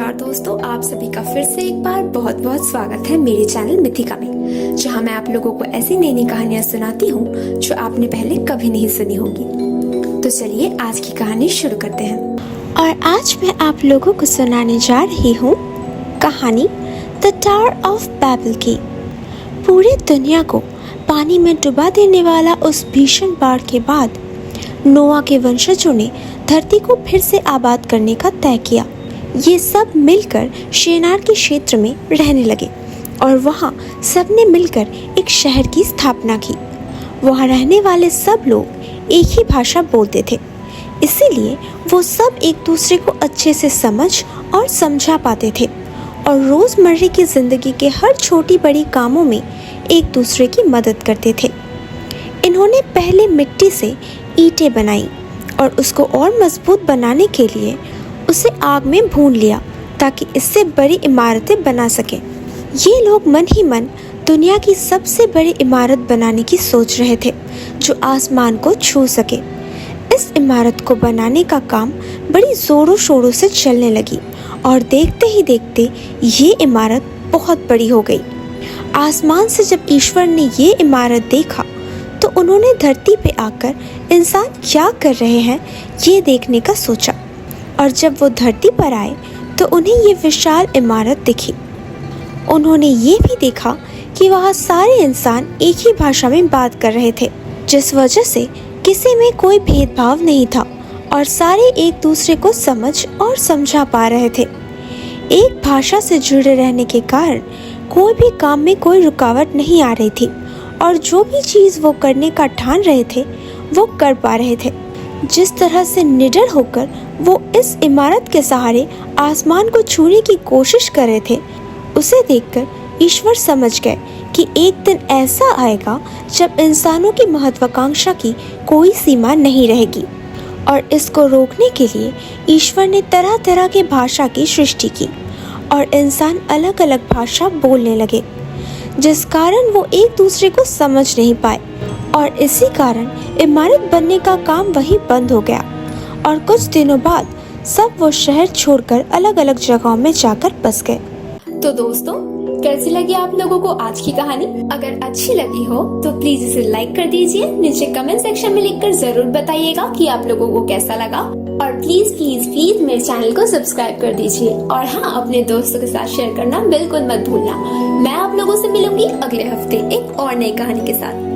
नमस्कार दोस्तों, आप सभी का फिर से एक बार बहुत बहुत स्वागत है मेरे चैनल मिथिका में, जहां मैं आप लोगों को ऐसी नई नई कहानियां सुनाती हूं जो आपने पहले कभी नहीं सुनी होगी। तो चलिए आज की कहानी शुरू करते हैं। और आज मैं आप लोगों को सुनाने जा रही हूँ कहानी द टावर ऑफ बैबल की। पूरी दुनिया को पानी में डुबा देने वाला उस भीषण बाढ़ के बाद नोआ के वंशजों ने धरती को फिर से आबाद करने का तय किया। ये सब मिलकर शिनार के क्षेत्र में रहने लगे और वहाँ सबने मिलकर एक शहर की स्थापना की। वहाँ रहने वाले सब लोग एक ही भाषा बोलते थे, इसीलिए वो सब एक दूसरे को अच्छे से समझ और समझा पाते थे और रोज़मर्रा की ज़िंदगी के हर छोटी बड़ी कामों में एक दूसरे की मदद करते थे। इन्होंने पहले मिट्टी से ईंटें बनाई और उसको और मजबूत बनाने के लिए उसे आग में भून लिया ताकि इससे बड़ी इमारतें बना सकें। ये लोग मन ही मन दुनिया की सबसे बड़ी इमारत बनाने की सोच रहे थे जो आसमान को छू सके। इस इमारत को बनाने का काम बड़ी ज़ोरों शोरों से चलने लगी और देखते ही देखते ये इमारत बहुत बड़ी हो गई। आसमान से जब ईश्वर ने ये इमारत देखा तो उन्होंने धरती पे आकर इंसान क्या कर रहे हैं ये देखने का सोचा, और जब वो धरती पर आए तो उन्हें ये विशाल इमारत दिखी। उन्होंने ये भी देखा कि वहाँ सारे इंसान एक ही भाषा में बात कर रहे थे, जिस वजह से किसी में कोई भेदभाव नहीं था और सारे एक दूसरे को समझ और समझा पा रहे थे। एक भाषा से जुड़े रहने के कारण कोई भी काम में कोई रुकावट नहीं आ रही थी और जो भी चीज़ वो करने का ठान रहे थे वो कर पा रहे थे। जिस तरह से निडर होकर वो इस इमारत के सहारे आसमान को छूने की कोशिश कर रहे थे, उसे देखकर ईश्वर समझ गए कि एक दिन ऐसा आएगा जब इंसानों की महत्वाकांक्षा की कोई सीमा नहीं रहेगी। और इसको रोकने के लिए ईश्वर ने तरह तरह की भाषा की सृष्टि की और इंसान अलग अलग भाषा बोलने लगे, जिस कारण वो एक दूसरे को समझ नहीं पाए और इसी कारण इमारत बनने का काम वहीं बंद हो गया। और कुछ दिनों बाद सब वो शहर छोड़कर अलग अलग जगहों में जाकर बस गए। तो दोस्तों, कैसी लगी आप लोगों को आज की कहानी? अगर अच्छी लगी हो तो प्लीज इसे लाइक कर दीजिए। नीचे कमेंट सेक्शन में लिखकर जरूर बताइएगा कि आप लोगों को कैसा लगा। और प्लीज प्लीज प्लीज मेरे चैनल को सब्सक्राइब कर दीजिए और हाँ, अपने दोस्तों के साथ शेयर करना बिल्कुल मत भूलना। मैं आप लोगों से मिलूंगी अगले हफ्ते एक और नई कहानी के साथ।